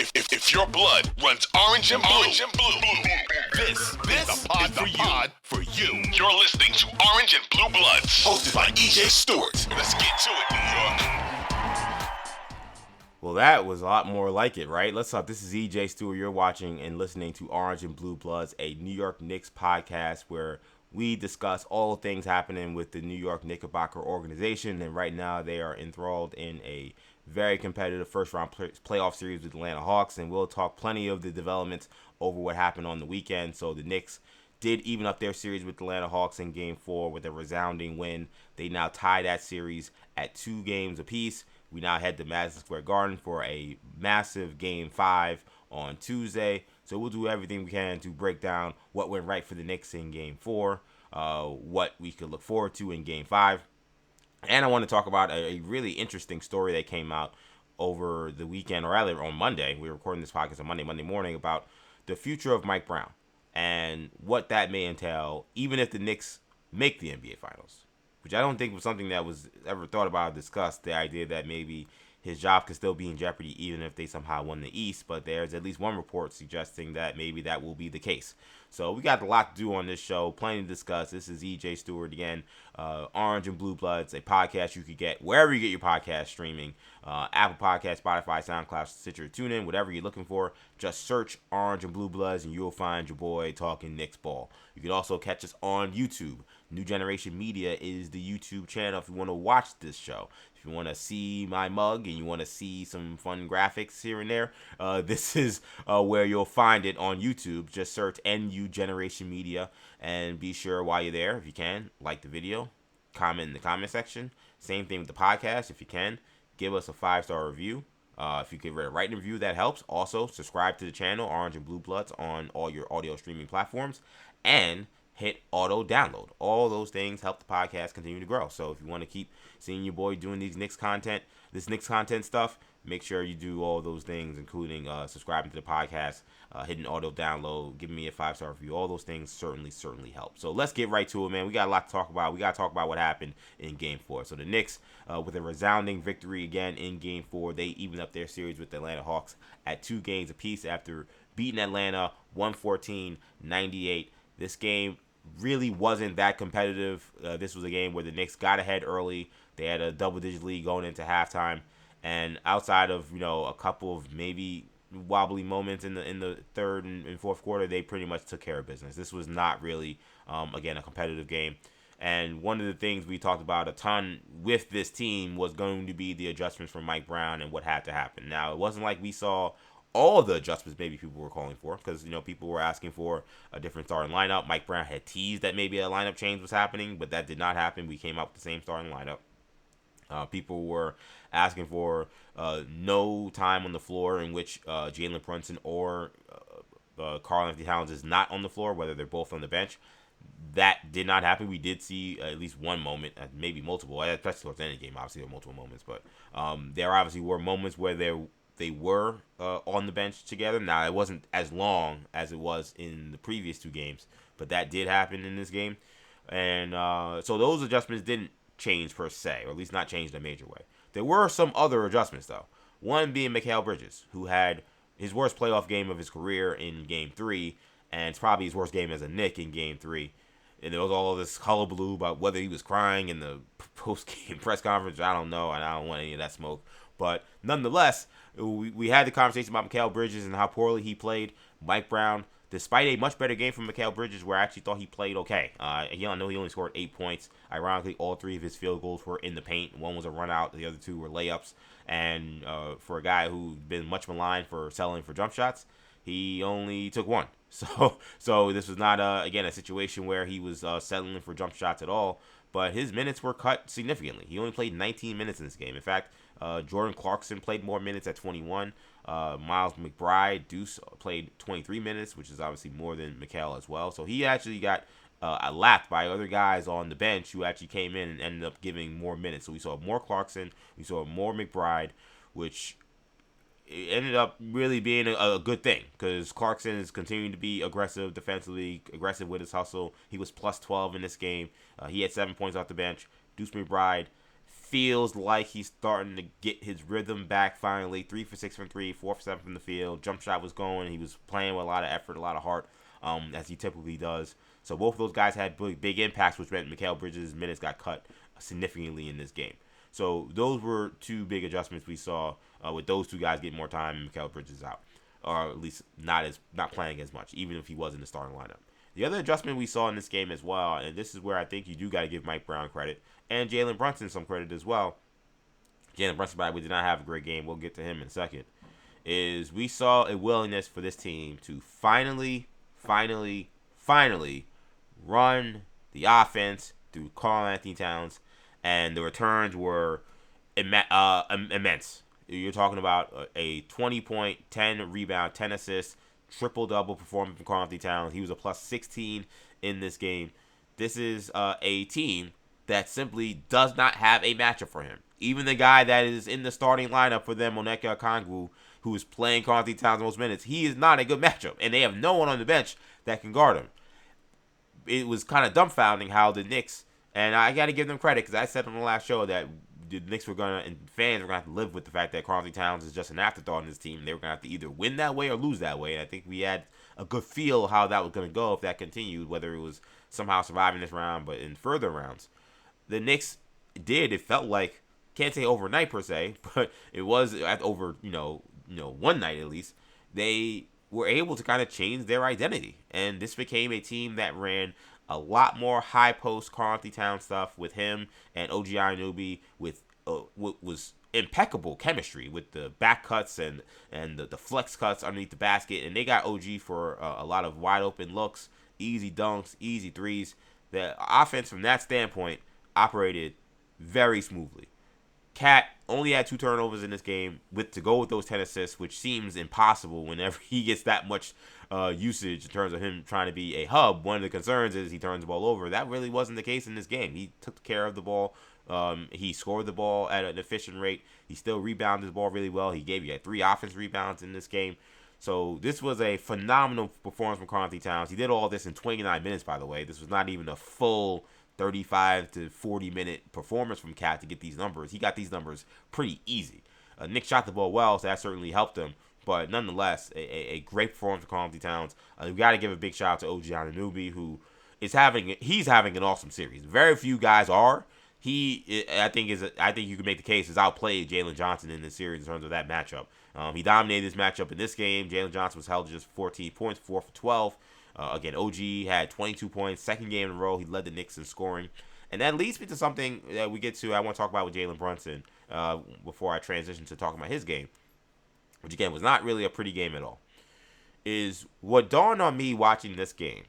If your blood runs orange and blue, this is the pod for you. You're listening to Orange and Blue Bloods, hosted by EJ Stewart. Let's get to it, New York. Well, that was a lot more like it, right? Let's up. This is EJ Stewart. You're watching and listening to Orange and Blue Bloods, a New York Knicks podcast where we discuss all things happening with the New York Knickerbocker organization. And right now they are enthralled in a very competitive first-round playoff series with the Atlanta Hawks. And we'll talk plenty of the developments over what happened on the weekend. So the Knicks did even up their series with the Atlanta Hawks in Game 4 with a resounding win. They now tie that series at 2 games apiece. We now head to Madison Square Garden for a massive Game 5 on Tuesday. So we'll do everything we can to break down what went right for the Knicks in Game 4, what we could look forward to in Game 5. And I want to talk about a really interesting story that came out over the weekend, or rather on Monday. We were recording this podcast on Monday morning, about the future of Mike Brown and what that may entail, even if the Knicks make the NBA Finals, which I don't think was something that was ever thought about or discussed, the idea that maybe his job could still be in jeopardy even if they somehow won the East. But there's at least one report suggesting that maybe that will be the case. So we got a lot to do on this show, plenty to discuss. This is EJ Stewart again, Orange and Blue Bloods, a podcast you could get wherever you get your podcast streaming, Apple Podcasts, Spotify, SoundCloud, Stitcher, TuneIn, whatever you're looking for. Just search Orange and Blue Bloods and you'll find your boy talking Knicks ball. You can also catch us on YouTube. New Generation Media is the YouTube channel if you want to watch this show. If you want to see my mug and you want to see some fun graphics here and there, this is where you'll find it on YouTube. Just search NU Generation Media and be sure while you're there, if you can, like the video, comment in the comment section. Same thing with the podcast. If you can, give us a 5-star review. If you could write a review, that helps. Also, subscribe to the channel, Orange and Blue Bloods, on all your audio streaming platforms. And hit auto download. All those things help the podcast continue to grow. So if you want to keep seeing your boy doing this Knicks content stuff, make sure you do all those things, including subscribing to the podcast, hitting auto download, giving me a 5-star review. All those things certainly help. So let's get right to it, man. We got a lot to talk about. We got to talk about what happened in Game 4. So the Knicks, with a resounding victory again in Game 4, they evened up their series with the Atlanta Hawks at 2 games apiece after beating Atlanta 114-98. This game really wasn't that competitive. This was a game where the Knicks got ahead early. They had a double-digit lead going into halftime, and outside of a couple of maybe wobbly moments in the third and fourth quarter, they pretty much took care of business. This was not really again a competitive game. And one of the things we talked about a ton with this team was going to be the adjustments from Mike Brown and what had to happen. Now, it wasn't like we saw all the adjustments maybe people were calling for, because people were asking for a different starting lineup. Mike Brown had teased that maybe a lineup change was happening, but that did not happen. We came out with the same starting lineup. People were asking for no time on the floor in which Jalen Brunson or Karl-Anthony Towns is not on the floor, whether they're both on the bench. That did not happen. We did see at least one moment, maybe multiple, especially towards the end of the game. Obviously, there were multiple moments, but there obviously were moments where they were on the bench together. Now, it wasn't as long as it was in the previous 2 games, but that did happen in this game. And so those adjustments didn't change per se, or at least not change in a major way. There were some other adjustments, though. One being Mikal Bridges, who had his worst playoff game of his career in Game 3, and it's probably his worst game as a Knick in Game 3. And there was all this hullabaloo about whether he was crying in the post-game press conference. I don't know, and I don't want any of that smoke. But nonetheless, we had the conversation about Mikal Bridges and how poorly he played. Mike Brown, despite a much better game from Mikal Bridges, where I actually thought he played okay. I know he only scored 8 points. Ironically, all 3 of his field goals were in the paint. One was a run out. The other 2 were layups. And for a guy who's been much maligned for settling for jump shots, he only took 1. So this was not, again, a situation where he was settling for jump shots at all. But his minutes were cut significantly. He only played 19 minutes in this game. In fact, Jordan Clarkson played more minutes at 21. Miles McBride, Deuce, played 23 minutes, which is obviously more than Mikal as well. So he actually got lapped by other guys on the bench who actually came in and ended up giving more minutes. So we saw more Clarkson, we saw more McBride, which ended up really being a good thing, because Clarkson is continuing to be aggressive defensively, aggressive with his hustle. He was plus 12 in this game. He had 7 points off the bench. Deuce McBride feels like he's starting to get his rhythm back finally. 3 for 6 from 3, 4 for 7 from the field. Jump shot was going. He was playing with a lot of effort, a lot of heart, as he typically does. So both of those guys had big impacts, which meant Mikal Bridges' minutes got cut significantly in this game. So those were two big adjustments we saw with those two guys getting more time and Mikal Bridges out, or at least not playing as much, even if he was in the starting lineup. The other adjustment we saw in this game as well, and this is where I think you do got to give Mike Brown credit and Jalen Brunson some credit as well. Jalen Brunson, by the way, did not have a great game. We'll get to him in a second. Is we saw a willingness for this team to finally run the offense through Karl-Anthony Towns, and the returns were immense. You're talking about a 20-point, 10 rebound, 10 assists, triple-double performance from Karl-Anthony Towns. He was a plus 16 in this game. This is a team that simply does not have a matchup for him. Even the guy that is in the starting lineup for them, Onyeka Okongwu, who is playing Karl-Anthony Towns most minutes, he is not a good matchup, and they have no one on the bench that can guard him. It was kind of dumbfounding how the Knicks, and I got to give them credit because I said on the last show that the Knicks were going to, and fans were going to have to live with the fact that Karl-Anthony Towns is just an afterthought in this team. They were going to have to either win that way or lose that way, and I think we had a good feel how that was going to go if that continued, whether it was somehow surviving this round, but in further rounds. The Knicks it felt like, can't say overnight per se, but it was over, one night at least, they were able to kind of change their identity. And this became a team that ran a lot more high post Karl-Anthony Towns stuff with him and OG Anunoby with what was impeccable chemistry with the back cuts and the flex cuts underneath the basket. And they got OG for a lot of wide open looks, easy dunks, easy threes. The offense from that standpoint operated very smoothly. Cat only had 2 turnovers in this game to go with those 10 assists, which seems impossible whenever he gets that much usage in terms of him trying to be a hub. One of the concerns is he turns the ball over. That really wasn't the case in this game. He took care of the ball. He scored the ball at an efficient rate. He still rebounded the ball really well. He had 3 offensive rebounds in this game. So this was a phenomenal performance from Karl-Anthony Towns. He did all this in 29 minutes, by the way. This was not even a full 35 to 40-minute performance from Cat to get these numbers. He got these numbers pretty easy. Nick shot the ball well, so that certainly helped him. But nonetheless, a great performance from Karl-Anthony Towns. We got to give a big shout out to OG Anunoby, who he's having an awesome series. Very few guys are. I think you can make the case, has outplayed Jalen Johnson in this series in terms of that matchup. He dominated this matchup in this game. Jalen Johnson was held to just 14 points, 4 for 12. Again, OG had 22 points, second game in a row. He led the Knicks in scoring. And that leads me to something that we get to, I want to talk about with Jalen Brunson before I transition to talking about his game, which again was not really a pretty game at all, is what dawned on me watching this game.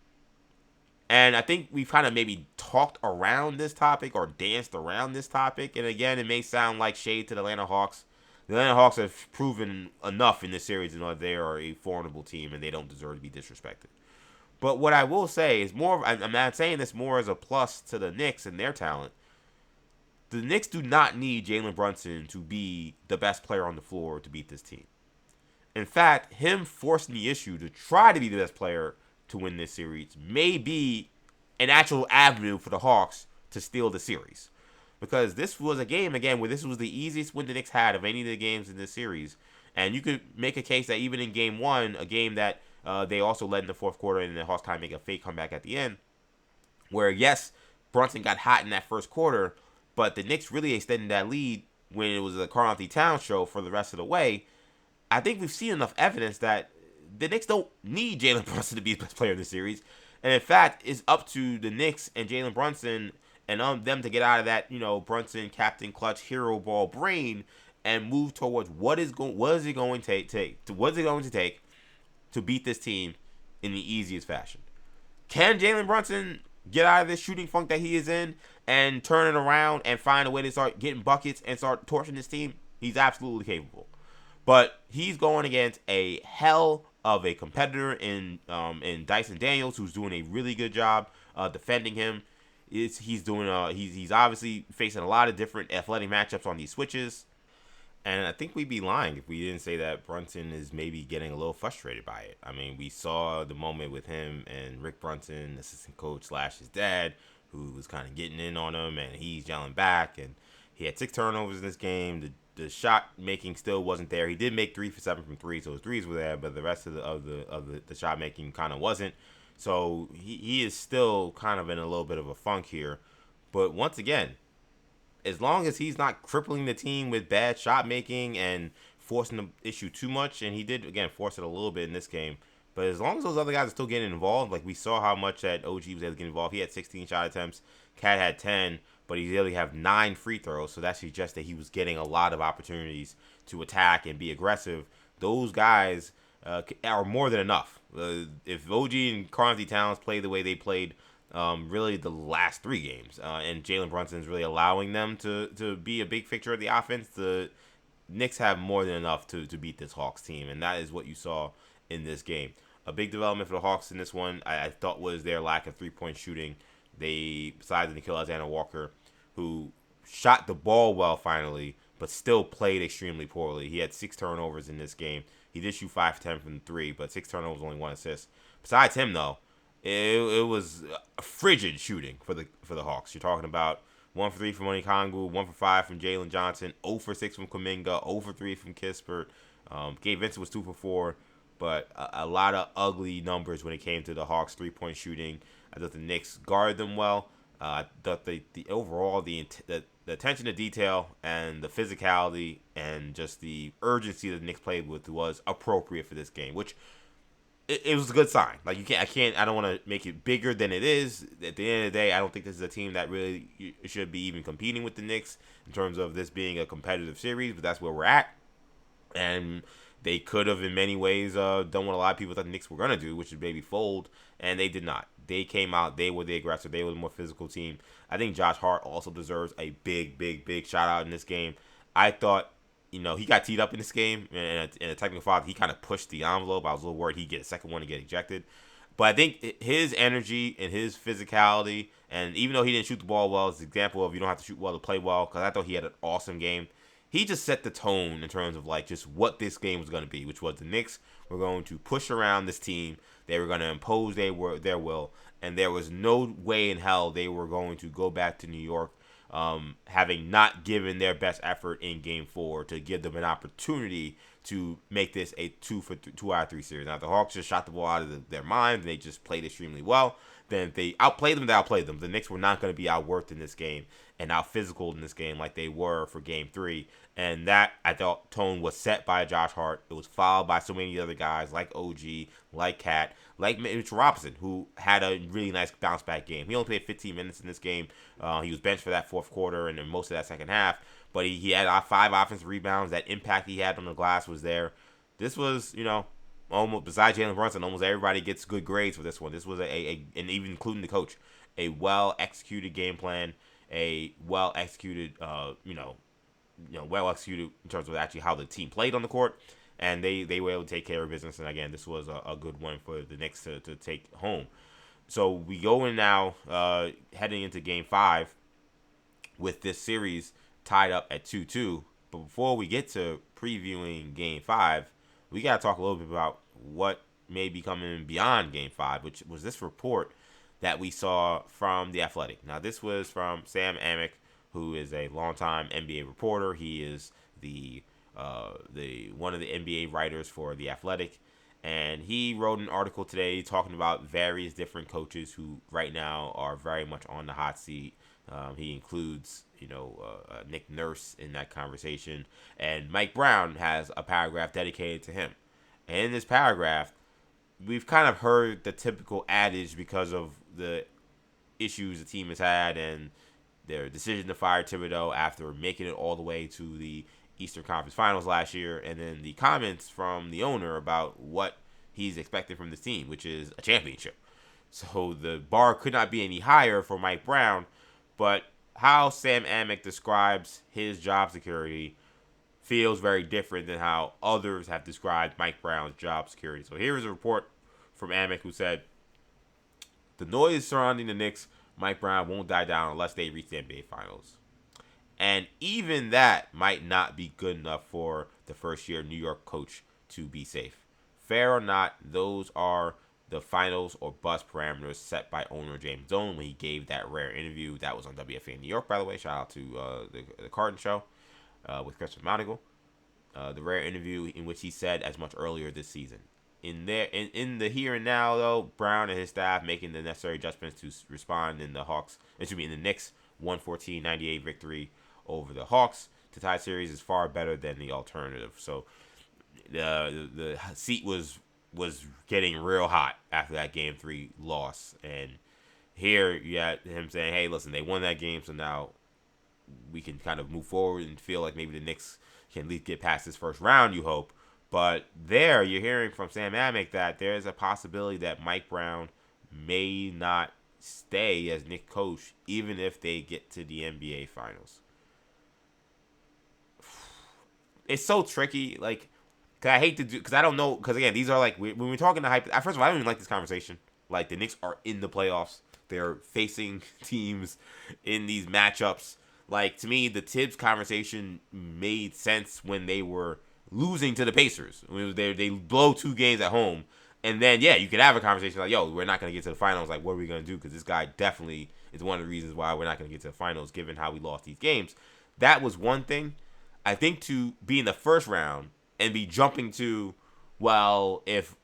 And I think we've kind of maybe talked around this topic or danced around this topic. And again, it may sound like shade to the Atlanta Hawks. The Atlanta Hawks have proven enough in this series to know that they are a formidable team and they don't deserve to be disrespected. But what I will say is I'm not saying this more as a plus to the Knicks and their talent. The Knicks do not need Jalen Brunson to be the best player on the floor to beat this team. In fact, him forcing the issue to try to be the best player to win this series may be an actual avenue for the Hawks to steal the series. Because this was a game, again, where this was the easiest win the Knicks had of any of the games in this series. And you could make a case that even in game 1, a game that they also led in the fourth quarter, and the Hawks kind of make a fake comeback at the end, where, yes, Brunson got hot in that first quarter, but the Knicks really extended that lead when it was a Karl-Anthony Towns show for the rest of the way. I think we've seen enough evidence that the Knicks don't need Jalen Brunson to be the best player of the series. And in fact, it's up to the Knicks and Jalen Brunson and them to get out of that, Brunson, Captain Clutch, hero ball brain and move towards what is it going to take to beat this team in the easiest fashion. Can Jalen Brunson get out of this shooting funk that he is in and turn it around and find a way to start getting buckets and start torching this team? He's absolutely capable. But he's going against a hell of a competitor in Dyson Daniels, who's doing a really good job defending him. He's obviously facing a lot of different athletic matchups on these switches. And I think we'd be lying if we didn't say that Brunson is maybe getting a little frustrated by it. I mean, we saw the moment with him and Rick Brunson, assistant coach / his dad, who was kind of getting in on him, and he's yelling back, and He had 6 turnovers in this game. The shot making still wasn't there. He did make 3 for 7 from three, so his threes were there, but the rest of the shot making kind of wasn't. So he is still kind of in a little bit of a funk here. But once again, as long as he's not crippling the team with bad shot making and forcing the issue too much, and he did again force it a little bit in this game. But as long as those other guys are still getting involved, like we saw how much that OG was able to get involved. He had 16 shot attempts. Cat had 10, but he really have 9 free throws. So that suggests that he was getting a lot of opportunities to attack and be aggressive. Those guys are more than enough. If OG and Karl-Anthony Towns play the way they played really the last 3 games, and Jalen Brunson is really allowing them to be a big fixture of the offense, the Knicks have more than enough to beat this Hawks team, and that is what you saw in this game. A big development for the Hawks in this one, I thought, was their lack of three-point shooting. They, besides Nickeil Alexander-Walker, who shot the ball well finally, but still played extremely poorly. He had 6 turnovers in this game. He did shoot 5 for 10 from 3, but 6 turnovers, only 1 assist. Besides him, though, it was a frigid shooting for the Hawks. You're talking about 1 for 3 from Onyekangwu, 1 for 5 from Jalen Johnson, 0 for 6 from Kuminga, 0 for 3 from Kispert. Gabe Vincent was 2 for 4. But a lot of ugly numbers when it came to the Hawks' three-point shooting. I thought the Knicks guarded them well. I thought the overall the attention to detail and the physicality and just the urgency that the Knicks played with was appropriate for this game, which it was a good sign. Like I don't want to make it bigger than it is. At the end of the day, I don't think this is a team that really should be even competing with the Knicks in terms of this being a competitive series. But that's where we're at, and they could have, in many ways, done what a lot of people thought the Knicks were going to do, which is maybe fold, and they did not. They came out. They were the aggressor. They were the more physical team. I think Josh Hart also deserves a big, big, big shout-out in this game. I thought, he got teed up in this game, and in a technical foul, he kind of pushed the envelope. I was a little worried he'd get a second one and get ejected. But I think his energy and his physicality, and even though he didn't shoot the ball well, is an example of you don't have to shoot well to play well, because I thought he had an awesome game. He just set the tone in terms of just what this game was going to be, which was the Knicks were going to push around this team. They were going to impose their will, and there was no way in hell they were going to go back to New York having not given their best effort in Game 4 to give them an opportunity to make this a 2 out of 3 series. Now, the Hawks just shot the ball out of their minds, and they just played extremely well. Then if they outplayed them, they outplayed them. The Knicks were not going to be outworked in this game and out-physical in this game like they were for Game 3. And that, I thought, tone was set by Josh Hart. It was followed by so many other guys like OG, like Cat, like Mitchell Robinson, who had a really nice bounce-back game. He only played 15 minutes in this game. He was benched for that fourth quarter and then most of that second half. But he had 5 offensive rebounds. That impact he had on the glass was there. This was, almost, besides Jalen Brunson, almost everybody gets good grades for this one. This was and even including the coach, a well-executed game plan, a well-executed, well executed in terms of actually how the team played on the court, and they were able to take care of business. And again, this was a good one for the Knicks to take home. So we go in now, heading into Game 5 with this series tied up at 2-2. But before we get to previewing Game 5, we got to talk a little bit about what may be coming beyond Game 5, which was this report that we saw from The Athletic. Now, this was from Sam Amick, who is a longtime NBA reporter. He is the one of the NBA writers for The Athletic, and he wrote an article today talking about various different coaches who right now are very much on the hot seat. He includes, Nick Nurse in that conversation, and Mike Brown has a paragraph dedicated to him. And in this paragraph, we've kind of heard the typical adage because of the issues the team has had and their decision to fire Thibodeau after making it all the way to the Eastern Conference Finals last year, and then the comments from the owner about what he's expecting from this team, which is a championship. So the bar could not be any higher for Mike Brown, but how Sam Amick describes his job security feels very different than how others have described Mike Brown's job security. So here is a report from Amick who said, "The noise surrounding the Knicks, Mike Brown won't die down unless they reach the NBA Finals. And even that might not be good enough for the first-year New York coach to be safe. Fair or not, those are the finals or bust parameters set by owner James Dolan when he gave that rare interview. That was on WFA New York, by the way. Shout out to the Carton Show with Chris McMonigle. The rare interview in which he said as much earlier this season. In the here and now, though, Brown and his staff making the necessary adjustments to respond in the Knicks 114-98 victory over the Hawks to tie series is far better than the alternative. So the seat was getting real hot after that Game 3 loss, and here you had him saying, "Hey, listen, they won that game, so now we can kind of move forward and feel like maybe the Knicks can at least get past this first round, you hope." But there, you're hearing from Sam Amick that there's a possibility that Mike Brown may not stay as Knicks coach, even if they get to the NBA Finals. It's so tricky, like, cause I hate to do, cause I don't know, cause again, these are like when we're talking to hype. First of all, I don't even like this conversation. Like, the Knicks are in the playoffs, they're facing teams in these matchups. Like, to me, the Tibbs conversation made sense when they were losing to the Pacers. They blow 2 games at home, and then yeah, you could have a conversation like, "Yo, we're not gonna get to the finals. Like, what are we gonna do?" Because this guy definitely is one of the reasons why we're not gonna get to the finals, given how we lost these games. That was one thing. I think to be in the first round and be jumping to, well, if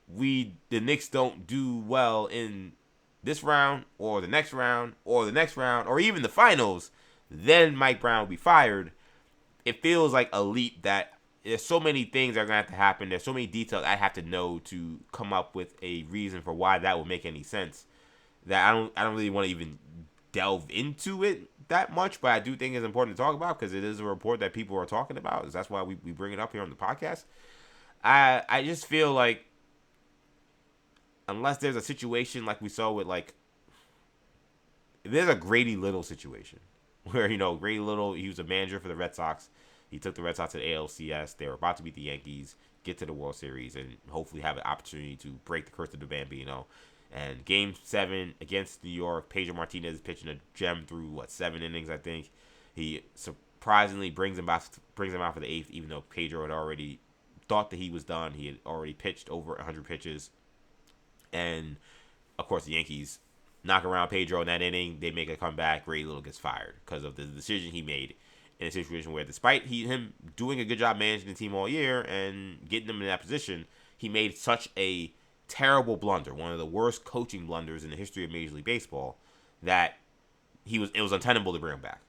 the Knicks don't do well in this round or the next round or the next round or even the finals, then Mike Brown will be fired. It feels like a leap that there's so many things that are going to have to happen. There's so many details I have to know to come up with a reason for why that would make any sense, that I don't really want to even delve into it that much, but I do think it's important to talk about because it is a report that people are talking about. That's why we bring it up here on the podcast. I just feel like unless there's a situation like we saw with, like, if there's a Grady Little situation where, Grady Little, he was a manager for the Red Sox. He took the Red Sox to the ALCS. They were about to beat the Yankees, get to the World Series, and hopefully have an opportunity to break the curse of the Bambino. And Game 7 against New York, Pedro Martinez pitching a gem through 7 innings, I think. He surprisingly brings him out for the 8th, even though Pedro had already thought that he was done. He had already pitched over 100 pitches, and of course the Yankees knock around Pedro in that inning. They make a comeback. Grady Little gets fired because of the decision he made in a situation where, despite him doing a good job managing the team all year and getting them in that position, he made such a terrible blunder, one of the worst coaching blunders in the history of Major League Baseball, that it was untenable to bring him back.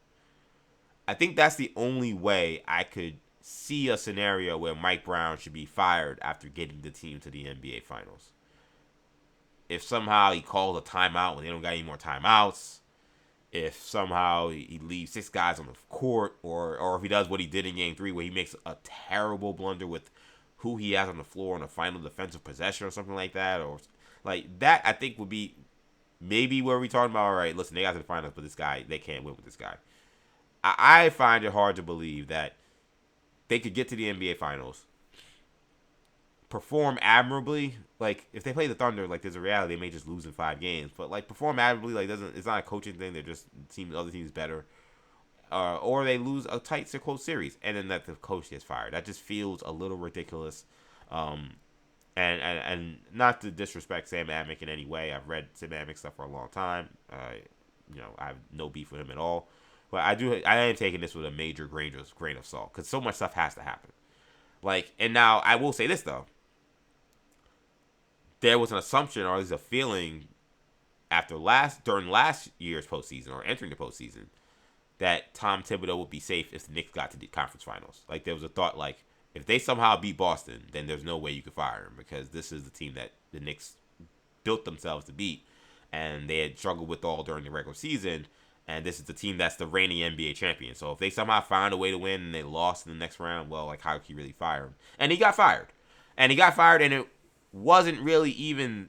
I think that's the only way I could see a scenario where Mike Brown should be fired after getting the team to the NBA Finals. If somehow he calls a timeout when they don't got any more timeouts, if somehow he leaves 6 guys on the court, or if he does what he did in Game 3 where he makes a terrible blunder with who he has on the floor in a final defensive possession or something like that, or like that, I think would be maybe where we talking about, all right, listen, they got to the finals, but this guy, they can't win with this guy. I find it hard to believe that they could get to the NBA Finals, perform admirably. Like, if they play the Thunder, like, there's a reality they may just lose in 5 games, but like perform admirably, like, it's not a coaching thing. They're just other teams better, or they lose a tight, close series, and then that the coach gets fired. That just feels a little ridiculous. And not to disrespect Sam Amick in any way. I've read Sam Amick stuff for a long time. I have no beef with him at all. But I am taking this with a major grain of salt, because so much stuff has to happen. Like, and now I will say this though. There was an assumption, or at least a feeling, during last year's postseason, or entering the postseason, that Tom Thibodeau would be safe if the Knicks got to the conference finals. Like, there was a thought, like, if they somehow beat Boston, then there's no way you could fire him, because this is the team that the Knicks built themselves to beat, and they had struggled with all during the regular season, and this is the team that's the reigning NBA champion. So if they somehow found a way to win and they lost in the next round, well, like, how could you really fire him? And he got fired. And it wasn't really even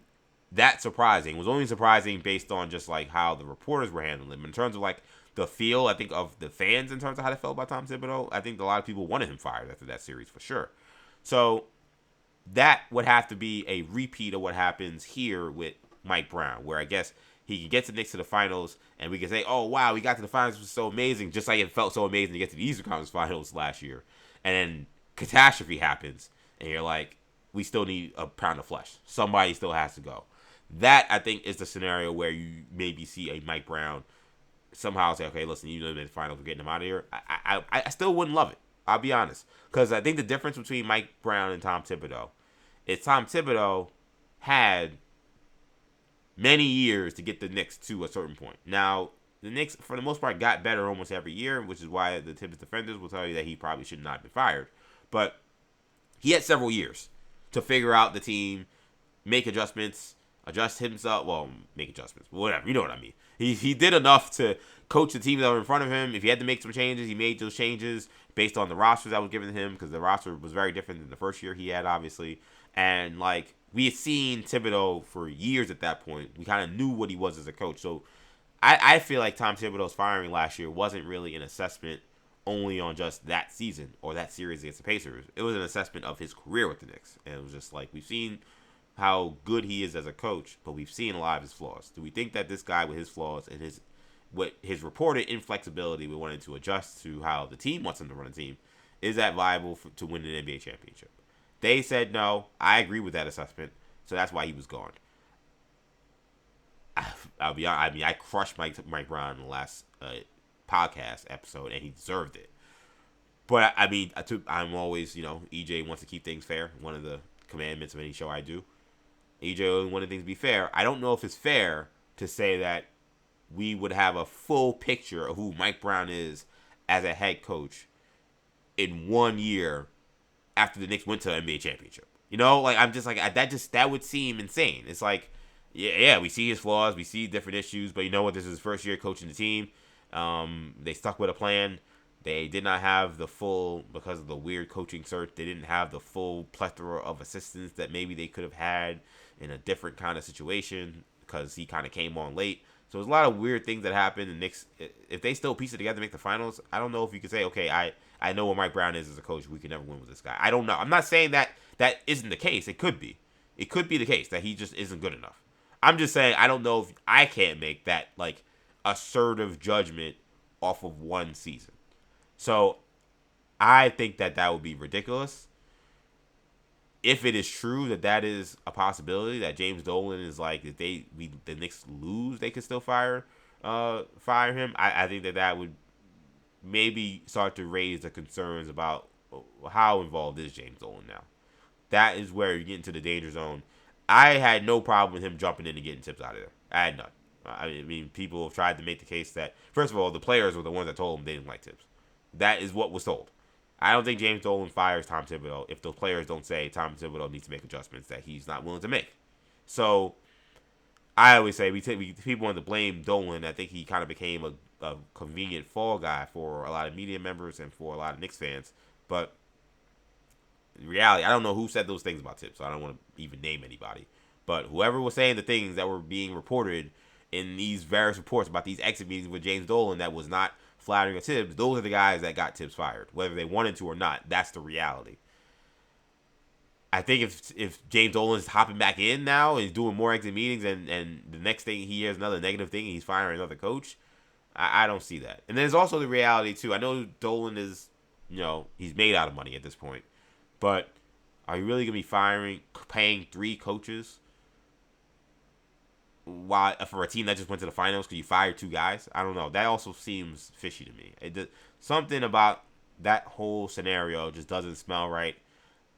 that surprising. It was only surprising based on just, like, how the reporters were handling him. In terms of, like, the feel, I think, of the fans in terms of how they felt about Tom Thibodeau, I think a lot of people wanted him fired after that series for sure. So that would have to be a repeat of what happens here with Mike Brown, where I guess he can get the Knicks to the finals, and we can say, oh, wow, we got to the finals, it was so amazing, just like it felt so amazing to get to the Eastern Conference Finals last year. And then catastrophe happens, and you're like, we still need a pound of flesh. Somebody still has to go. That, I think, is the scenario where you maybe see a Mike Brown somehow say, okay, listen, you know, in the finals, we're getting him out of here. I still wouldn't love it. I'll be honest. Because I think the difference between Mike Brown and Tom Thibodeau is Tom Thibodeau had many years to get the Knicks to a certain point. Now, the Knicks, for the most part, got better almost every year, which is why the Tibbs defenders will tell you that he probably should not have been fired. But he had several years to figure out the team, make adjustments, adjust himself. Well, make adjustments, whatever. You know what I mean. He did enough to coach the team that were in front of him. If he had to make some changes, he made those changes based on the rosters that was given to him, because the roster was very different than the first year he had, obviously. And, like, we had seen Thibodeau for years at that point. We kind of knew what he was as a coach. So I feel like Tom Thibodeau's firing last year wasn't really an assessment only on just that season or that series against the Pacers. It was an assessment of his career with the Knicks. And it was just like, we've seen how good he is as a coach, but we've seen a lot of his flaws. Do we think that this guy with his flaws and his reported inflexibility with wanting to adjust to how the team wants him to run a team, is that viable to win an NBA championship? They said no. I agree with that assessment, so that's why he was gone. I'll be honest. I mean, I crushed Mike Brown in the last podcast episode, and he deserved it. But I mean, I'm always, EJ wants to keep things fair. One of the commandments of any show I do. EJ always wanted things to be fair. I don't know if it's fair to say that we would have a full picture of who Mike Brown is as a head coach in 1 year after the Knicks went to an NBA championship. I'm just like, that would seem insane. It's like, yeah, we see his flaws, we see different issues, but you know what? This is his first year coaching the team. They stuck with a plan. They did not have the full, because of the weird coaching search, they didn't have the full plethora of assistants that maybe they could have had in a different kind of situation, because he kind of came on late. So there's a lot of weird things that happened. The Knicks, if they still piece it together to make the finals, I don't know if you could say, okay, I know what Mike Brown is as a coach. We can never win with this guy. I don't know. I'm not saying that isn't the case. It could be. It could be the case that he just isn't good enough. I'm just saying I don't know if I can't make that, like, assertive judgment off of one season. So I think that would be ridiculous. If it is true that is a possibility, that James Dolan is like, if the Knicks lose, they could still fire him. I think that would maybe start to raise the concerns about how involved is James Dolan now. That is where you get into the danger zone. I had no problem with him jumping in and getting Tibbs out of there. I had none. I mean, people have tried to make the case that, first of all, the players were the ones that told him they didn't like Tibbs. That is what was told. I don't think James Dolan fires Tom Thibodeau if the players don't say Tom Thibodeau needs to make adjustments that he's not willing to make. So I always say people want to blame Dolan. I think he kind of became a convenient fall guy for a lot of media members and for a lot of Knicks fans. But in reality, I don't know who said those things about Tibbs, so I don't want to even name anybody. But whoever was saying the things that were being reported in these various reports about these exit meetings with James Dolan that was not flattering of Tibbs, those are the guys that got Tibbs fired. Whether they wanted to or not, that's the reality. I think if James Dolan is hopping back in now and he's doing more exit meetings and the next thing he hears another negative thing and he's firing another coach, I don't see that. And there's also the reality, too. I know Dolan is, he's made out of money at this point. But are you really going to be paying 3 coaches for a team that just went to the finals because you fired 2 guys? I don't know. That also seems fishy to me. Something about that whole scenario just doesn't smell right.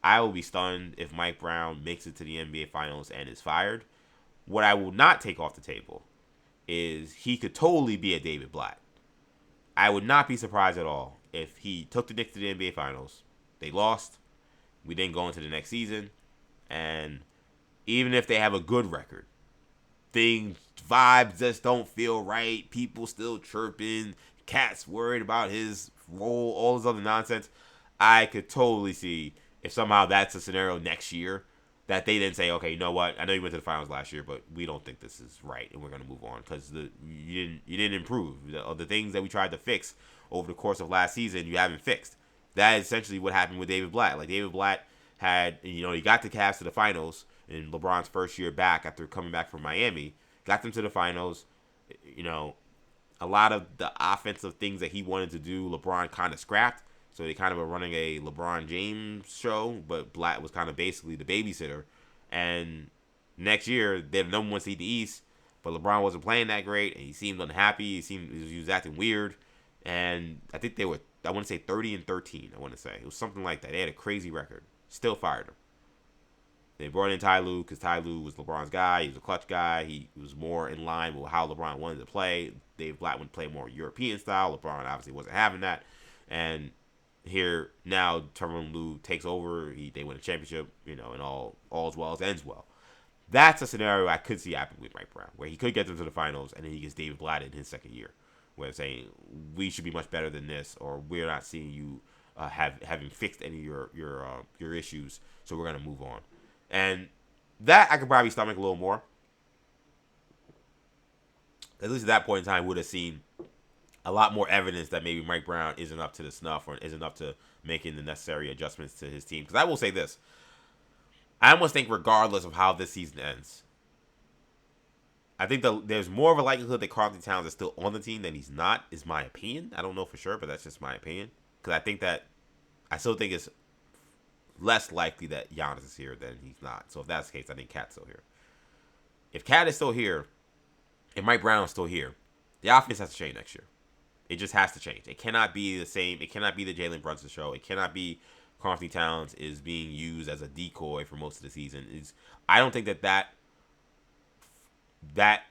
I will be stunned if Mike Brown makes it to the NBA Finals and is fired. What I will not take off the table is he could totally be a David Blatt. I would not be surprised at all if he took the Knicks to the NBA Finals. They lost. We didn't go into the next season. And even if they have a good record, vibes just don't feel right. People still chirping. Cat's worried about his role. All this other nonsense. I could totally see if somehow that's a scenario next year that they didn't say, okay, you know what? I know you went to the finals last year, but we don't think this is right, and we're going to move on because you didn't improve. The things that we tried to fix over the course of last season, you haven't fixed. That is essentially what happened with David Blatt. Like, David Blatt had, he got the Cavs to the finals in LeBron's first year back after coming back from Miami. Got them to the finals. A lot of the offensive things that he wanted to do, LeBron kind of scrapped. So they kind of were running a LeBron James show, but Blatt was kind of basically the babysitter. And next year, they're the number one seed in the East, but LeBron wasn't playing that great, and he seemed unhappy. He was acting weird. And I think they were, I want to say 30-13, I want to say. It was something like that. They had a crazy record. Still fired him. They brought in Ty Lue because Ty Lue was LeBron's guy. He was a clutch guy. He was more in line with how LeBron wanted to play. Dave Blatt would play more European style. LeBron obviously wasn't having that. And here now, Tyronn Lue takes over. They win a championship, and all's well as ends well. That's a scenario I could see happen with Mike Brown, where he could get them to the finals, and then he gets David Blatt in his second year, where it's saying we should be much better than this, or we're not seeing you having fixed any of your issues, so we're gonna move on. And that I could probably stomach a little more. At least at that point in time, would have seen a lot more evidence that maybe Mike Brown isn't up to the snuff or isn't up to making the necessary adjustments to his team. Because I will say this. I almost think regardless of how this season ends, I think there's more of a likelihood that Karl-Anthony Towns is still on the team than he's not, is my opinion. I don't know for sure, but that's just my opinion. Because I still think it's less likely that Giannis is here than he's not. So if that's the case, I think Cat's still here. If Cat is still here, and Mike Brown is still here, the offense has to change next year. It just has to change. It cannot be the same. It cannot be the Jalen Brunson show. It cannot be Karl-Anthony Towns is being used as a decoy for most of the season. I don't think that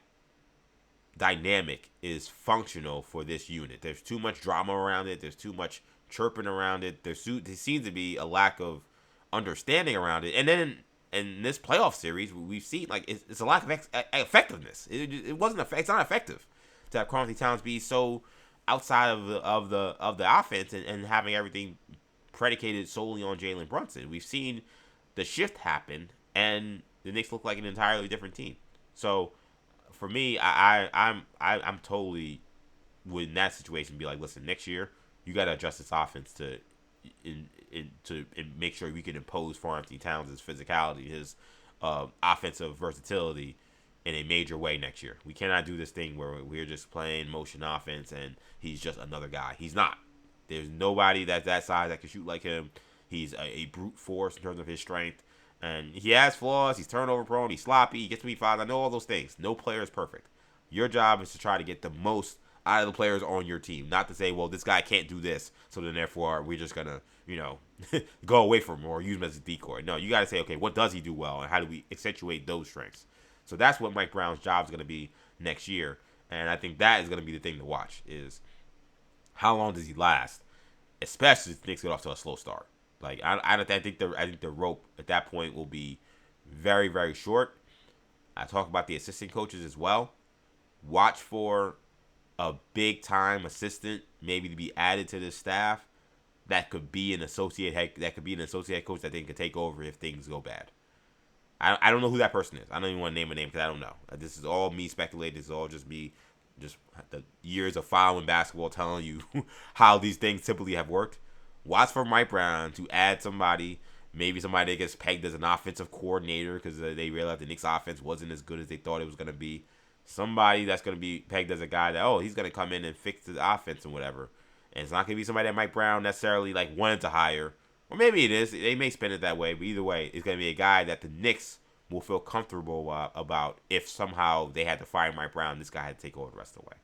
dynamic is functional for this unit. There's too much drama around it. There's too much chirping around it. There seems to be a lack of understanding around it. And then in this playoff series, we've seen it's a lack of effectiveness. It's not effective to have Karl-Anthony Towns be so outside of the offense and having everything predicated solely on Jalen Brunson. We've seen the shift happen, and the Knicks look like an entirely different team. So for me, I'm totally in that situation be like, listen, next year you got to adjust this offense to make sure we can impose Karl-Anthony Towns' physicality, his offensive versatility in a major way next year. We cannot do this thing where we're just playing motion offense and he's just another guy. He's not. There's nobody that's that size that can shoot like him. He's a brute force in terms of his strength. And he has flaws. He's turnover prone. He's sloppy. He gets to be fouled. I know all those things. No player is perfect. Your job is to try to get the most out of the players on your team. Not to say, well, this guy can't do this, so then therefore we're just going to, go away from him or use him as a decoy. No, you got to say, okay, what does he do well and how do we accentuate those strengths? So that's what Mike Brown's job is going to be next year. And I think that is going to be the thing to watch is how long does he last, especially if Knicks get off to a slow start. I think the rope at that point will be very, very short. I talk about the assistant coaches as well. Watch for a big time assistant maybe to be added to this staff that could be an associate head coach that then could take over if things go bad. I don't know who that person is. I don't even want to name a name because I don't know. This is all me speculating. This is all just me, just the years of following basketball telling you how these things typically have worked. Watch for Mike Brown to add somebody, maybe somebody that gets pegged as an offensive coordinator because they realized the Knicks offense wasn't as good as they thought it was going to be. Somebody that's going to be pegged as a guy that, he's going to come in and fix the offense and whatever. And it's not going to be somebody that Mike Brown necessarily wanted to hire. Or maybe it is. They may spin it that way. But either way, it's going to be a guy that the Knicks will feel comfortable about if somehow they had to fire Mike Brown, this guy had to take over the rest of the way.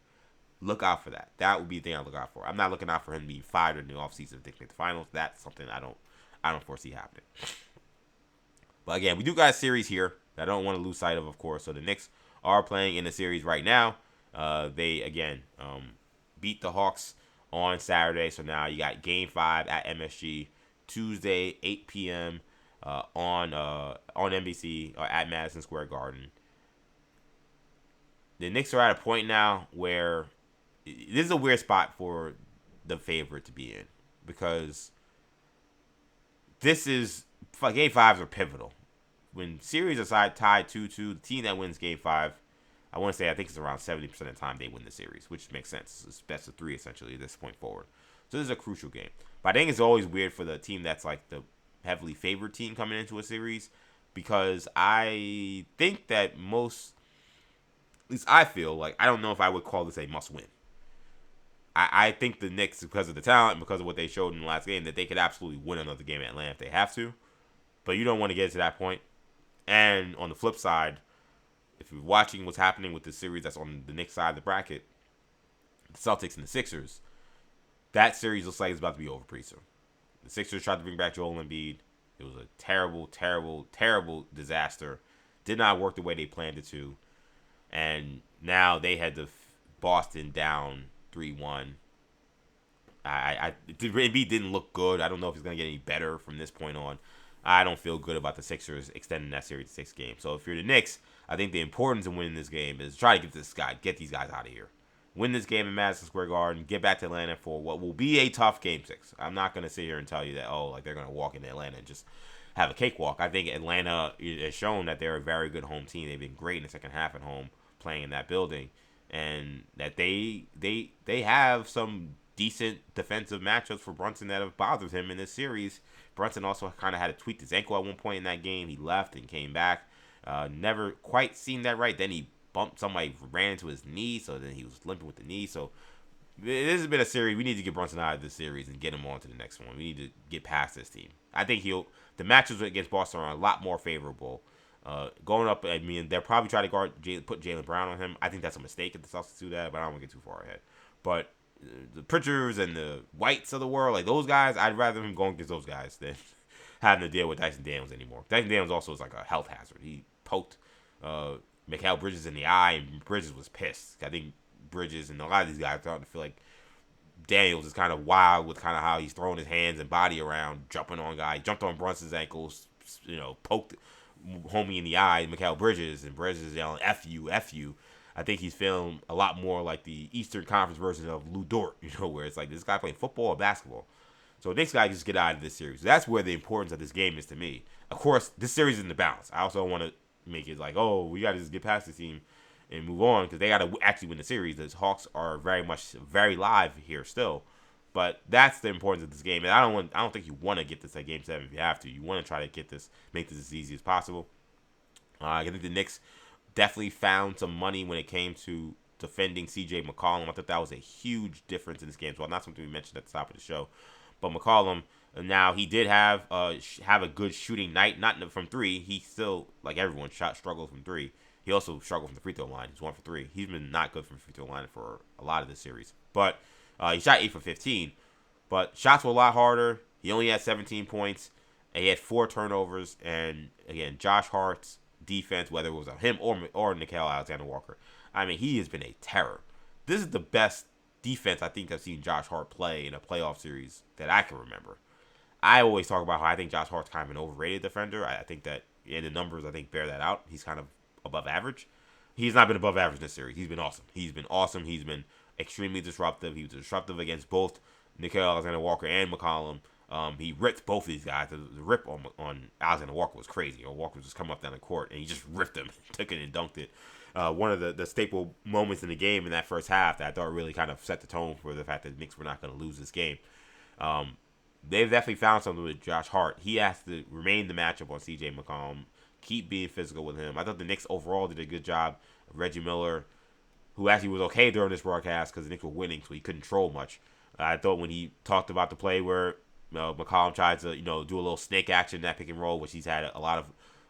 Look out for that. That would be the thing I look out for. I'm not looking out for him being fired in the offseason if they make the finals. That's something I don't foresee happening. But again, we do got a series here that I don't want to lose sight of course. So the Knicks are playing in the series right now. They again beat the Hawks on Saturday. So now you got Game 5 at MSG Tuesday 8 p.m. On NBC or at Madison Square Garden. The Knicks are at a point now where this is a weird spot for the favorite to be in because this is Game 5s are pivotal. When series are tied 2-2, the team that wins Game 5, I want to say I think it's around 70% of the time they win the series, which makes sense. It's best of 3 essentially at this point forward. So this is a crucial game. But I think it's always weird for the team that's like the heavily favored team coming into a series because I think that at least I feel like I don't know if I would call this a must win. I think the Knicks, because of the talent and because of what they showed in the last game, that they could absolutely win another game at Atlanta if they have to. But you don't want to get to that point. And on the flip side, if you're watching what's happening with the series that's on the Knicks side of the bracket, the Celtics and the Sixers, that series looks like it's about to be over pretty soon. The Sixers tried to bring back Joel Embiid. It was a terrible, terrible, terrible disaster. Did not work the way they planned it to. And now they had the Boston down 3-1. Embiid didn't look good. I don't know if he's going to get any better from this point on. I don't feel good about the Sixers extending that series to 6 games. So if you're the Knicks, I think the importance of winning this game is try to get these guys out of here. Win this game in Madison Square Garden. Get back to Atlanta for what will be a tough Game 6. I'm not going to sit here and tell you that, they're going to walk into Atlanta and just have a cakewalk. I think Atlanta has shown that they're a very good home team. They've been great in the second half at home playing in that building. And that they have some decent defensive matchups for Brunson that have bothered him in this series. Brunson also kind of had to tweak his ankle at one point in that game. He left and came back. Never quite seen that right. Then he bumped somebody, ran into his knee, so then he was limping with the knee. So this has been a series. We need to get Brunson out of this series and get him on to the next one. We need to get past this team. I think the matches against Boston are a lot more favorable. Going up, I mean, they'll probably try to put Jaylen Brown on him. I think that's a mistake if the Celtics do that, but I don't want to get too far ahead. But the Pritchards and the Whites of the world, like those guys, I'd rather him going against those guys than having to deal with Dyson Daniels anymore. Dyson Daniels also is like a health hazard. He poked Mikal Bridges in the eye, and Bridges was pissed. I think Bridges and a lot of these guys are starting to feel like Daniels is kind of wild with kind of how he's throwing his hands and body around, jumping on guys. Jumped on Brunson's ankles, poked homie in the eye, Mikal Bridges, and Bridges yelling, F you, F you. I think he's feeling a lot more like the Eastern Conference version of Lou Dort, where it's like this guy playing football or basketball. So next guy just get out of this series. That's where the importance of this game is to me. Of course, this series is in the balance. I also want to make it like, we got to just get past this team and move on because they got to actually win the series. The Hawks are very live here still. But that's the importance of this game. And I don't think you want to get this at Game 7 if you have to. You want to try to make this as easy as possible. I think the Knicks definitely found some money when it came to defending CJ McCollum. I thought that was a huge difference in this game as well. Not something we mentioned at the top of the show. But McCollum, now he did have a good shooting night. Not from 3. He still, like everyone, struggled from 3. He also struggled from the free throw line. He's 1 for 3. He's been not good from the free throw line for a lot of this series. But he shot 8 for 15. But shots were a lot harder. He only had 17 points. And he had 4 turnovers. And, again, Josh Hart's defense, whether it was on him or Nickeil Alexander-Walker, I mean, he has been a terror. This is the best defense I think I've seen Josh Hart play in a playoff series that I can remember. I always talk about how I think Josh Hart's kind of an overrated defender. I think that in the numbers, I think bear that out. He's kind of above average. He's not been above average in this series. He's been awesome. He's been extremely disruptive. He was disruptive against both Nickeil Alexander-Walker and McCollum. He ripped both of these guys. The rip on Alexander-Walker was crazy. Walker was just coming up down the court, and he just ripped him, took it and dunked it. One of the staple moments in the game in that first half that I thought really kind of set the tone for the fact that the Knicks were not going to lose this game. They've definitely found something with Josh Hart. He has to remain the matchup on CJ McCollum, keep being physical with him. I thought the Knicks overall did a good job. Reggie Miller, who actually was okay during this broadcast because the Knicks were winning, so he couldn't troll much. I thought when he talked about the play where McCollum tried to do a little snake action in that pick and roll, which he's had a lot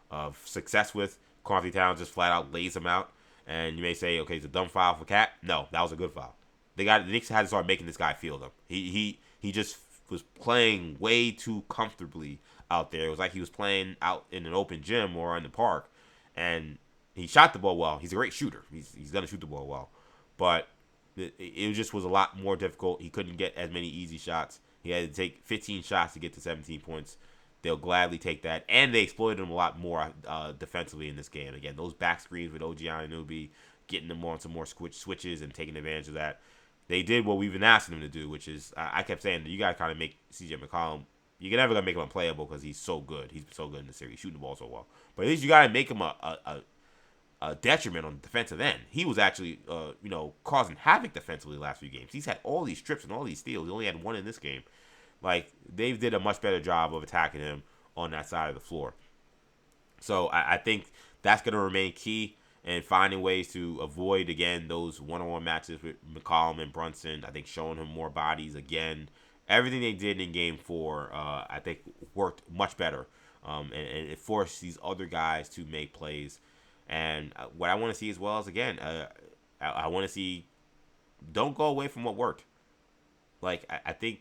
of success with, Carl Towns just flat out lays him out. And you may say, okay, it's a dumb foul for Cat. No, that was a good foul. The Knicks had to start making this guy feel them. He just was playing way too comfortably out there. It was like he was playing out in an open gym or in the park. And he shot the ball well. He's a great shooter. He's going to shoot the ball well. But it just was a lot more difficult. He couldn't get as many easy shots. He had to take 15 shots to get to 17 points. They'll gladly take that. And they exploited him a lot more defensively in this game. Again, those back screens with OG Anunoby, getting them on some more switches and taking advantage of that. They did what we've been asking them to do, which is, I kept saying, you got to kind of make CJ McCollum, you're never going to make him unplayable because he's so good. He's been so good in the series, shooting the ball so well. But at least you got to make him a detriment on the defensive end. He was actually, causing havoc defensively the last few games. He's had all these strips and all these steals. He only had 1 in this game. Like, they did a much better job of attacking him on that side of the floor. So I think that's going to remain key. and finding ways to avoid, again, those one-on-one matches with McCollum and Brunson. I think showing him more bodies again. Everything they did in Game 4, I think, worked much better. And it forced these other guys to make plays. And what I want to see as well is, again, I want to see, don't go away from what worked. Like, I think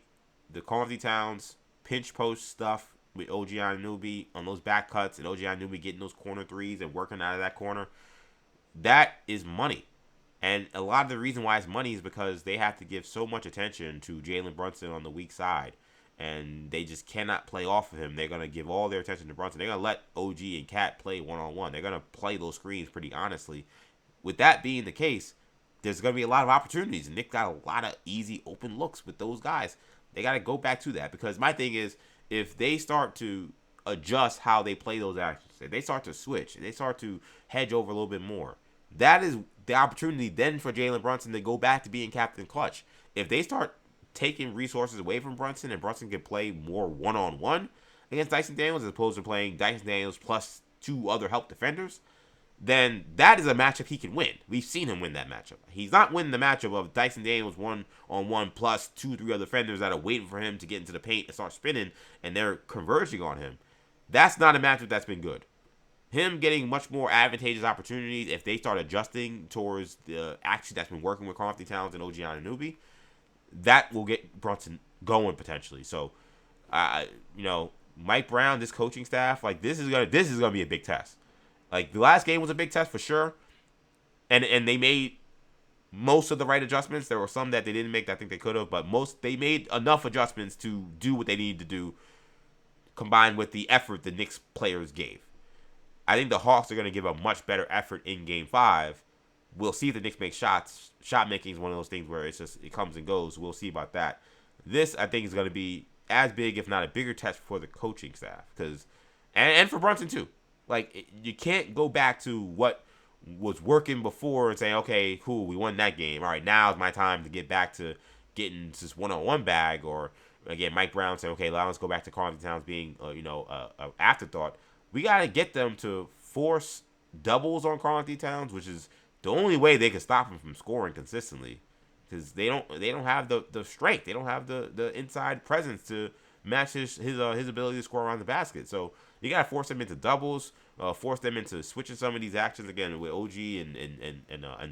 the Call of Duty Towns pinch post stuff with OG Anunoby on those back cuts and OG Anunoby getting those corner threes and working out of that corner, that is money. And a lot of the reason why it's money is because they have to give so much attention to Jalen Brunson on the weak side. And they just cannot play off of him. They're going to give all their attention to Brunson. They're going to let OG and Cat play one-on-one. They're going to play those screens pretty honestly. With that being the case, there's going to be a lot of opportunities. And Nick got a lot of easy open looks with those guys. They got to go back to that. Because my thing is, if they start to adjust how they play those actions, if they start to switch, and they start to hedge over a little bit more, that is the opportunity then for Jalen Brunson to go back to being Captain Clutch. If they start taking resources away from Brunson and Brunson can play more one-on-one against Dyson Daniels as opposed to playing Dyson Daniels plus 2 other help defenders, then that is a matchup he can win. We've seen him win that matchup. He's not winning the matchup of Dyson Daniels one-on-one plus 2-3 other defenders that are waiting for him to get into the paint and start spinning and they're converging on him. That's not a matchup that's been good. Him getting much more advantageous opportunities if they start adjusting towards the action that's been working with Call of Duty Towns and OG Anunoby, that will get Brunson going potentially. So, Mike Brown, this coaching staff, like this is gonna be a big test. Like the last game was a big test for sure, and they made most of the right adjustments. There were some that they didn't make that I think they could have, but they made enough adjustments to do what they needed to do, combined with the effort the Knicks players gave. I think the Hawks are going to give a much better effort in Game 5. We'll see if the Knicks make shots. Shot making is one of those things where it comes and goes. We'll see about that. This, I think, is going to be as big, if not a bigger test for the coaching staff. And for Brunson, too. Like, you can't go back to what was working before and saying, okay, cool, we won that game. All right, now is my time to get back to getting this one-on-one bag. Or, again, Mike Brown saying, okay, let's go back to Carl Anthony Towns being, an afterthought. We got to get them to force doubles on Carl Anthony Towns, which is the only way they can stop him from scoring consistently, because they don't have the strength, they don't have the inside presence to match his ability to score around the basket. So you gotta force them into doubles, force them into switching some of these actions again with OG and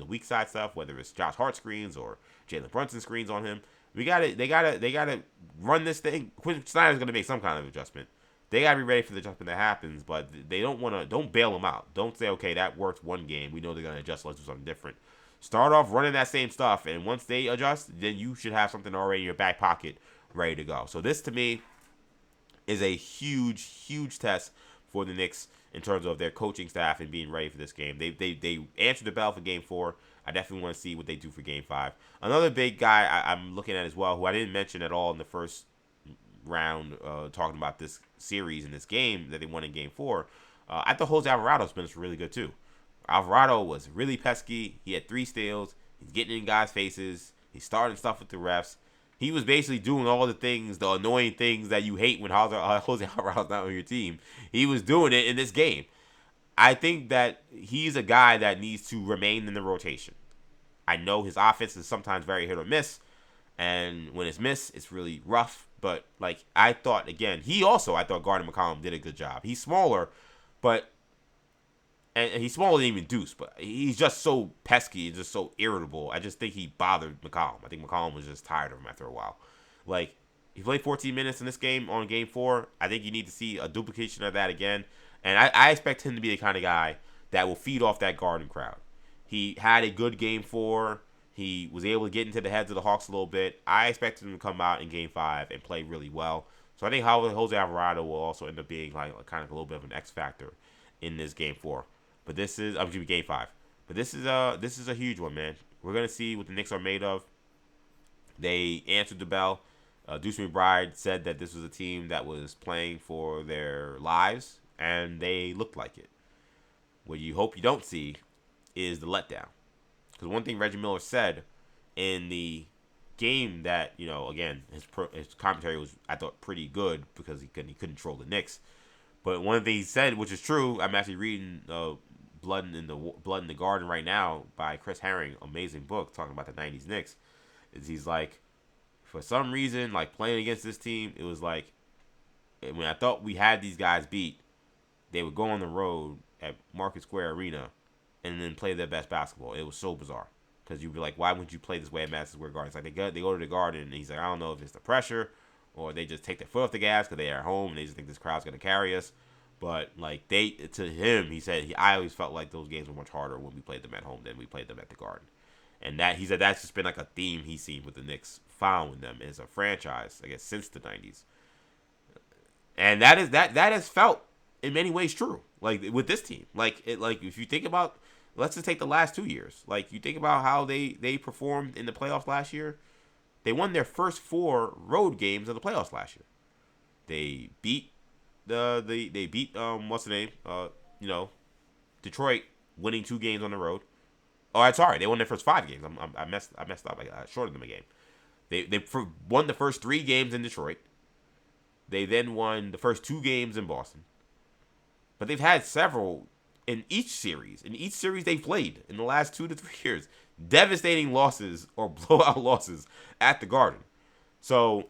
the weak side stuff, whether it's Josh Hart screens or Jalen Brunson screens on him. They gotta run this thing. Quinn Snyder's gonna make some kind of adjustment. They gotta be ready for the adjustment that happens, but they don't bail them out. Don't say, okay, that worked one game, we know they're gonna adjust, let's do something different. Start off running that same stuff, and once they adjust, then you should have something already in your back pocket ready to go. So this, to me, is a huge, huge test for the Knicks in terms of their coaching staff and being ready for this game. They answered the bell for Game 4. I definitely want to see what they do for Game 5. Another big guy I'm looking at as well, who I didn't mention at all in the first round, talking about this series and this game that they won in Game 4, I thought Jose Alvarado's been really good too. Alvarado was really pesky. He had 3 steals. He's getting in guys' faces. He's starting stuff with the refs. He was basically doing all the things, the annoying things that you hate when Jose Alvarado's not on your team. He was doing it in this game. I think that he's a guy that needs to remain in the rotation. I know his offense is sometimes very hit or miss, and when it's missed, it's really rough. But, like, I thought Gardner McCollum did a good job. He's smaller, but and he's smaller than even Deuce, but he's just so pesky and just so irritable. I just think he bothered McCollum. I think McCollum was just tired of him after a while. Like, he played 14 minutes in this game on Game 4. I think you need to see a duplication of that again. And I expect him to be the kind of guy that will feed off that Garden crowd. He had a good Game 4. He was able to get into the heads of the Hawks a little bit. I expect him to come out in Game 5 and play really well. So I think Jose Alvarado will also end up being like kind of a little bit of an X factor in this Game 4. But this is Game 5. But this is a huge one, man. We're gonna see what the Knicks are made of. They answered the bell. Deuce McBride said that this was a team that was playing for their lives, and they looked like it. What you hope you don't see is the letdown. Because one thing Reggie Miller said in the game that, again, his commentary was, I thought, pretty good because he couldn't control the Knicks. But one of the things he said, which is true, I'm actually reading Blood in the Garden right now by Chris Herring, amazing book talking about the '90s Knicks. Is he's like, for some reason, like playing against this team, it was like when I thought we had these guys beat, they would go on the road at Market Square Arena and then play their best basketball. It was so bizarre because you'd be like, why wouldn't you play this way at Madison Square Garden? It's like they go to the Garden and he's like, I don't know if it's the pressure or they just take their foot off the gas because they are at home and they just think this crowd's gonna carry us. But like to him, he said I always felt like those games were much harder when we played them at home than we played them at the Garden. And that he said that's just been like a theme he's seen with the Knicks following them as a franchise, I guess, since the '90s. And that has felt in many ways true. Like with this team, like if you think about, let's just take the last 2 years. Like you think about how they performed in the playoffs last year. They won their first 4 road games of the playoffs last year. They beat what's the name? Detroit, winning 2 games on the road. Oh, I'm sorry. They won their first 5 games. I messed up. I shorted them a game. They won the first 3 games in Detroit. They then won the first 2 games in Boston. But they've had several in each series. In each series they've played in the last 2 to 3 years, devastating losses or blowout losses at the Garden. So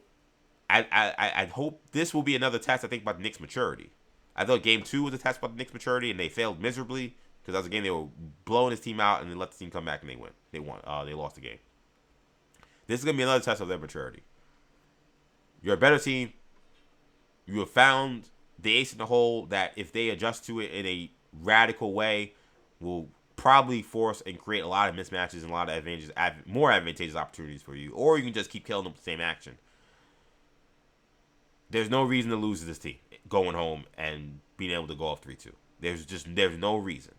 I hope this will be another test, I think, about the Knicks' maturity. I thought Game 2 was a test about the Knicks' maturity, and they failed miserably because that was a game they were blowing this team out and then let the team come back and they win. They won. They lost the game. This is going to be another test of their maturity. You're a better team. You have found the ace in the hole that if they adjust to it in a radical way will probably force and create a lot of mismatches and a lot of more advantageous opportunities for you. Or you can just keep killing them with the same action. There's no reason to lose to this team going home and being able to go off 3-2. There's no reason.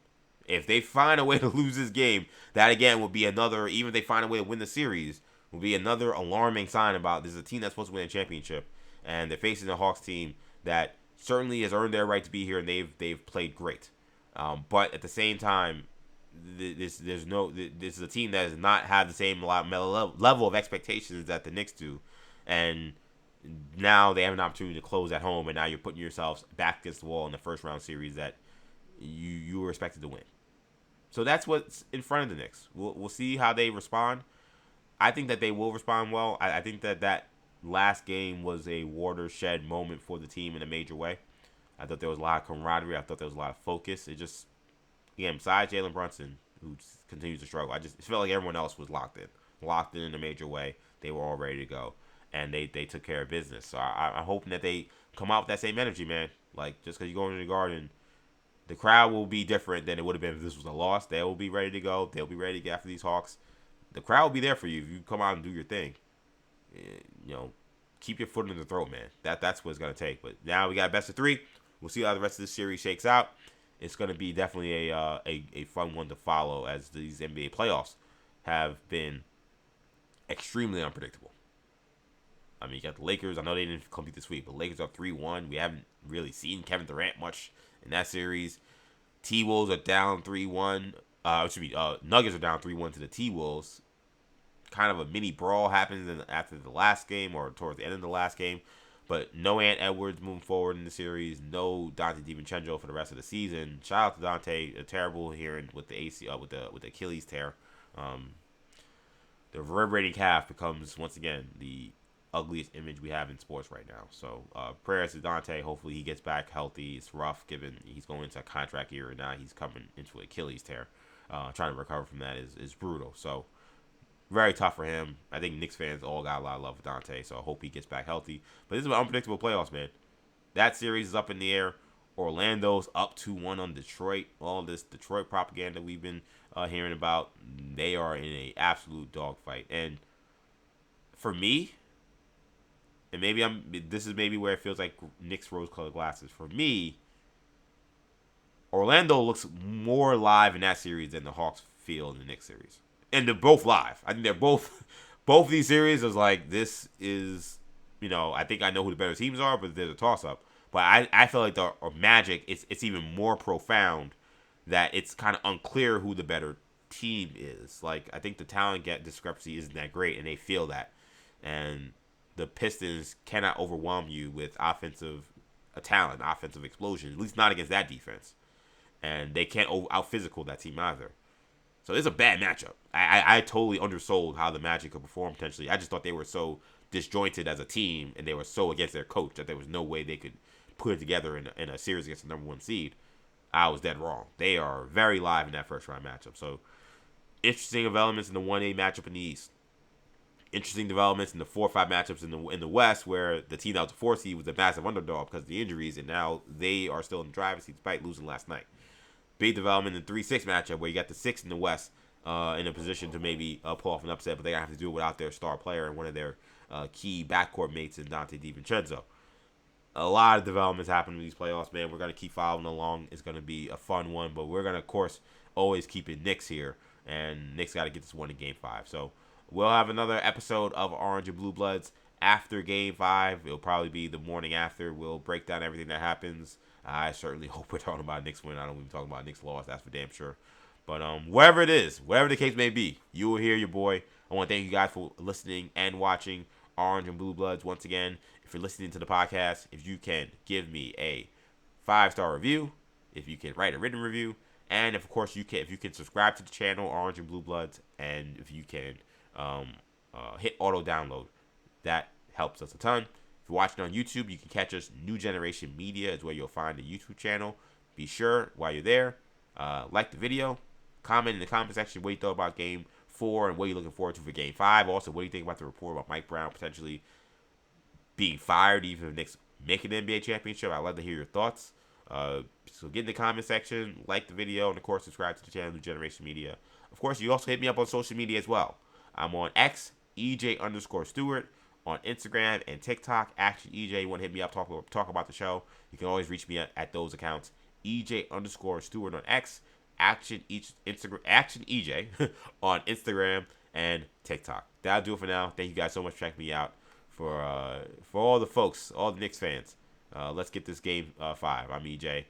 If they find a way to lose this game, that again will be another, even if they find a way to win the series, will be another alarming sign about this is a team that's supposed to win a championship. And they're facing a Hawks team that certainly has earned their right to be here, and they've played great. But at the same time, this is a team that does not have the same level of expectations that the Knicks do, and now they have an opportunity to close at home, and now you're putting yourselves back against the wall in the first round series that you were expected to win. So that's what's in front of the Knicks. We'll see how they respond. I think that they will respond well. I think that last game was a watershed moment for the team in a major way. I thought there was a lot of camaraderie. I thought there was a lot of focus. It just, again, besides Jalen Brunson, who continues to struggle, it felt like everyone else was locked in a major way. They were all ready to go, and they took care of business. So I'm hoping that they come out with that same energy, man. Like, just because you go into the Garden, the crowd will be different than it would have been if this was a loss. They will be ready to go. They'll be ready to get after these Hawks. The crowd will be there for you if you come out and do your thing. Keep your foot in the throat, man. That's what it's going to take. But now we got best of 3. We'll see how the rest of this series shakes out. It's going to be definitely a fun one to follow, as these NBA playoffs have been extremely unpredictable. I mean, you got the Lakers. I know they didn't compete this week, but Lakers are 3-1. We haven't really seen Kevin Durant much in that series. T-Wolves are down 3-1. Nuggets are down 3-1 to the T-Wolves. Kind of a mini brawl happens after the last game or towards the end of the last game. But no Ant Edwards moving forward in the series. No Dante DiVincenzo for the rest of the season. Shout out to Dante. A terrible hearing with the with the Achilles tear. The reverberating calf becomes once again the ugliest image we have in sports right now. So prayers to Dante. Hopefully he gets back healthy. It's rough given he's going into a contract year and now he's coming into an Achilles tear. Trying to recover from that is brutal. So very tough for him. I think Knicks fans all got a lot of love for Dante, so I hope he gets back healthy. But this is an unpredictable playoffs, man. That series is up in the air. Orlando's up 2-1 on Detroit. All this Detroit propaganda we've been hearing about, they are in an absolute dogfight. And for me, and this is maybe where it feels like Knicks rose-colored glasses. For me, Orlando looks more live in that series than the Hawks feel in the Knicks series. And they're both live. I think they're both of these series is like, this is, I think I know who the better teams are, but there's a toss-up. But I feel like the Magic, it's even more profound that it's kind of unclear who the better team is. Like, I think the talent discrepancy isn't that great, and they feel that. And the Pistons cannot overwhelm you with offensive talent, offensive explosion, at least not against that defense. and they can't out physical that team either. So it's a bad matchup. I totally undersold how the Magic could perform potentially. I just thought they were so disjointed as a team, and they were so against their coach that there was no way they could put it together in a series against the number one seed. I was dead wrong. They are very live in that first round matchup. So interesting developments in the 1A matchup in the East. Interesting developments in the 4-5 matchups in the West, where the team that was the 4 seed was a massive underdog because of the injuries, and now they are still in the driving seat despite losing last night. Big development in the 3-6 matchup where you got the 6 in the West in a position to maybe pull off an upset, but they have to do it without their star player and one of their key backcourt mates in Dante DiVincenzo. A lot of developments happening in these playoffs, man. We're going to keep following along. It's going to be a fun one, but we're going to, of course, always keep it Knicks here, and Knicks got to get this one in Game 5. So we'll have another episode of Orange and Blue Bloods after Game 5. It'll probably be the morning after. We'll break down everything that happens. I certainly hope we're talking about Knicks win. I don't even talk about Knicks loss. That's for damn sure. But wherever it is, whatever the case may be, you will hear your boy. I want to thank you guys for listening and watching Orange and Blue Bloods once again. If you're listening to the podcast, if you can give me a 5-star review, if you can write a written review, and if you can subscribe to the channel Orange and Blue Bloods, and if you can hit auto download, that helps us a ton. If you're watching on YouTube, you can catch us. New Generation Media is where you'll find the YouTube channel. Be sure while you're there, like the video, comment in the comment section what you thought about Game 4 and what you're looking forward to for Game 5. Also, what do you think about the report about Mike Brown potentially being fired even if Knicks make an NBA championship? I'd love to hear your thoughts. So get in the comment section, like the video, and of course subscribe to the channel New Generation Media. Of course, you also hit me up on social media as well. I'm on X, EJ_Stewart, on Instagram and TikTok, Action EJ. You want to hit me up, talk about the show, you can always reach me at those accounts. EJ_Stewart on X, Action EJ on Instagram and TikTok. That'll do it for now. Thank you guys so much for checking me out. For all the folks, all the Knicks fans, let's get this Game 5. I'm EJ.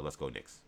Let's go Knicks.